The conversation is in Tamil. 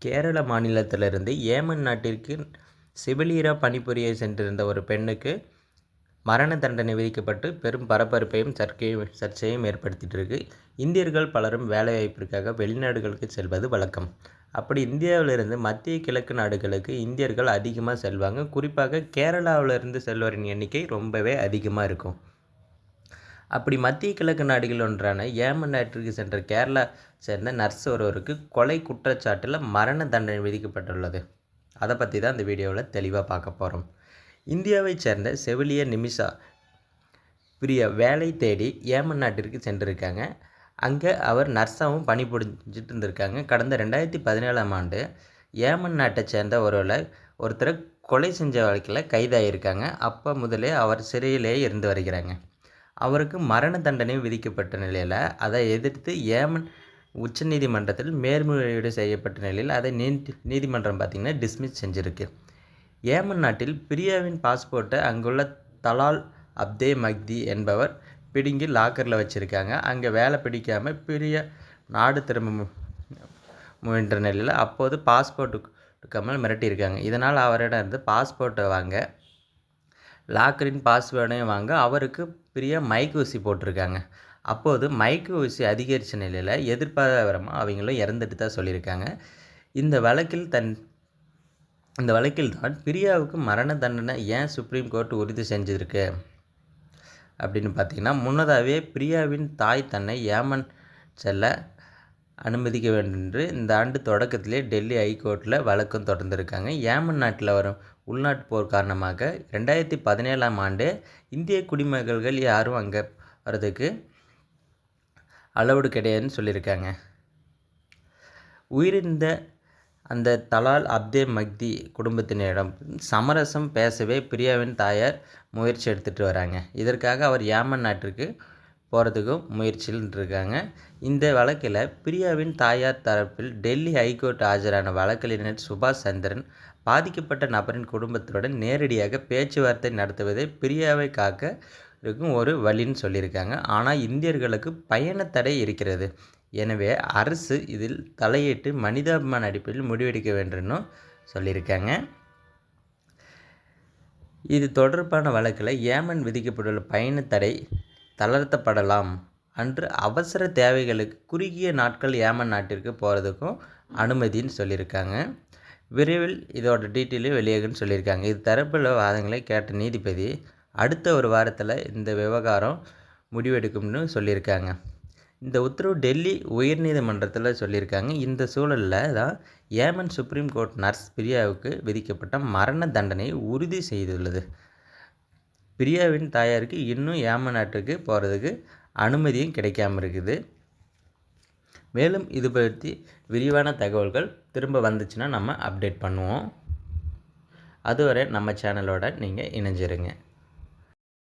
கேரள மாநிலத்திலிருந்து ஏமன் நாட்டிற்கு செவிலியரா பணிபுரிய சென்றிருந்த ஒரு பெண்ணுக்கு மரண தண்டனை விதிக்கப்பட்டு பெரும் பரபரப்பையும் சர்ச்சையும் ஏற்படுத்திட்டு இருக்கு. இந்தியர்கள் பலரும் வேலைவாய்ப்பிற்காக வெளிநாடுகளுக்கு செல்வது வழக்கம். அப்படி இந்தியாவிலிருந்து மத்திய கிழக்கு நாடுகளுக்கு இந்தியர்கள் அதிகமாக செல்வாங்க. குறிப்பாக கேரளாவிலிருந்து செல்வோரின் எண்ணிக்கை ரொம்பவே அதிகமாக இருக்கும். அப்படி மத்திய கிழக்கு நாடுகள் ஒன்றான ஏமன் நாட்டிற்கு சென்ற கேரளா சேர்ந்த நர்ஸ் ஒருவருக்கு கொலை குற்றச்சாட்டில் மரண தண்டனை விதிக்கப்பட்டுள்ளது. அதை பற்றி தான் இந்த வீடியோவில் தெளிவாக பார்க்க போகிறோம். இந்தியாவைச் சேர்ந்த செவிலியர் நிமிஷா பிரியா வேலை தேடி ஏமன் நாட்டிற்கு சென்றிருக்காங்க. அங்கே அவர் நர்ஸாகவும் பணிபுரிஞ்சிட்டு இருந்திருக்காங்க. கடந்த 2017ஆம் ஆண்டு ஏமன் நாட்டை சேர்ந்த ஒருத்தரை கொலை செஞ்ச வழக்கில் கைதாகியிருக்காங்க. அப்போ முதலே அவர் சிறையிலேயே இருந்து வருகிறாங்க. அவருக்கு மரண தண்டனை விதிக்கப்பட்ட நிலையில் அதை எதிர்த்து ஏமன் உச்சநீதிமன்றத்தில் மேல்முறையீடு செய்யப்பட்ட நிலையில் அதை நீதிமன்றம் பார்த்திங்கன்னா டிஸ்மிஸ் செஞ்சுருக்கு. ஏமன் நாட்டில் பிரியாவின் பாஸ்போர்ட்டை அங்குள்ள தலால் அப்தே மக்தி என்பவர் பிடுங்கி லாக்கரில் வச்சுருக்காங்க. அங்கே வேலை பிடிக்காமல் பிரியா நாடு திரும்ப முயன்ற நிலையில் அப்போது பாஸ்போர்ட்டு கொடுக்காமல் மிரட்டியிருக்காங்க. இதனால் அவரிடம் இருந்து பாஸ்போர்ட்டை வாங்க லாக்கரின் பாஸ்வேர்டையும் வாங்க அவருக்கு பிரியா மயக்கு ஊசி போட்டிருக்காங்க. அப்போது மயக்கு ஊசி அதிகரித்த நிலையில் எதிர்பாராதமாக அவங்களும் இறந்துட்டு தான் சொல்லியிருக்காங்க. இந்த வழக்கில் தான் பிரியாவுக்கு மரண தண்டனை ஏன் சுப்ரீம் கோர்ட் உறுதி செஞ்சுருக்கு அப்படின்னு பார்த்திங்கன்னா, முன்னதாகவே பிரியாவின் தாய் தன்னை ஏமன் செல்ல அனுமதிக்க வேண்டும் என்று இந்த ஆண்டு தொடக்கத்திலே டெல்லி ஹைகோர்ட்டில் வழக்கம் தொடர்ந்திருக்காங்க. ஏமன் நாட்டில் வரும் உள்நாட்டு போர் காரணமாக 2017ஆம் ஆண்டு இந்திய குடிமகள்கள் யாரும் அங்கே வர்றதுக்கு அலவுடு கிடையாதுன்னு சொல்லியிருக்காங்க. உயிரிழந்த அந்த தலால் அப்தே மக்தி குடும்பத்தினரிடம் சமரசம் பேசவே பிரியாவின் தாயார் முயற்சி எடுத்துகிட்டு வராங்க. இதற்காக அவர் ஏமன் நாட்டிற்கு போகிறதுக்கும் முயற்சியில் இருக்காங்க. இந்த வழக்கில் பிரியாவின் தாயார் தரப்பில் டெல்லி ஹைகோர்ட் ஆஜரான வழக்கறிஞர் சுபாஷ் சந்திரன் பாதிக்கப்பட்ட நபரின் குடும்பத்துடன் நேரடியாக பேச்சுவார்த்தை நடத்துவதை பிரியாவை காக்க இருக்கும் ஒரு வழின்னு சொல்லியிருக்காங்க. ஆனால் இந்தியர்களுக்கு பயண தடை இருக்கிறது. எனவே அரசு இதில் தலையிட்டு மனிதாபிமான அடிப்படையில் முடிவெடுக்க வேண்டும்னு சொல்லியிருக்காங்க. இது தொடர்பான வழக்கில் ஏமன் விதிக்கப்பட்டுள்ள பயண தடை தளர்த்தப்படலாம். அன்று அவசர தேவைகளுக்கு குறுகிய நாட்கள் ஏமன் நாட்டிற்கு போகிறதுக்கும் அனுமதின்னு சொல்லியிருக்காங்க. விரைவில் இதோட டீட்டெயிலும் வெளியாகுன்னு சொல்லியிருக்காங்க. இது தரப்புல வாதங்களை கேட்ட நீதிபதி அடுத்த ஒரு வாரத்தில் இந்த விவகாரம் முடிவெடுக்கும்னு சொல்லியிருக்காங்க. இந்த உத்தரவு டெல்லி உயர்நீதிமன்றத்தில் சொல்லியிருக்காங்க. இந்த சூழலில் தான் ஏமன் சுப்ரீம் கோர்ட் நர்ஸ் பிரியாவுக்கு விதிக்கப்பட்ட மரண தண்டனையை உறுதி செய்துள்ளது. பிரியாவின் தாயாருக்கு இன்னும் ஏமன் நாட்டுக்கு போகிறதுக்கு அனுமதியும் கிடைக்காமல் இருக்குது. மேலும் இது பற்றி விரிவான தகவல்கள் திரும்ப வந்துச்சுன்னா நம்ம அப்டேட் பண்ணுவோம். அதுவரை நம்ம சேனலோட நீங்கள் இணைஞ்சிருங்க.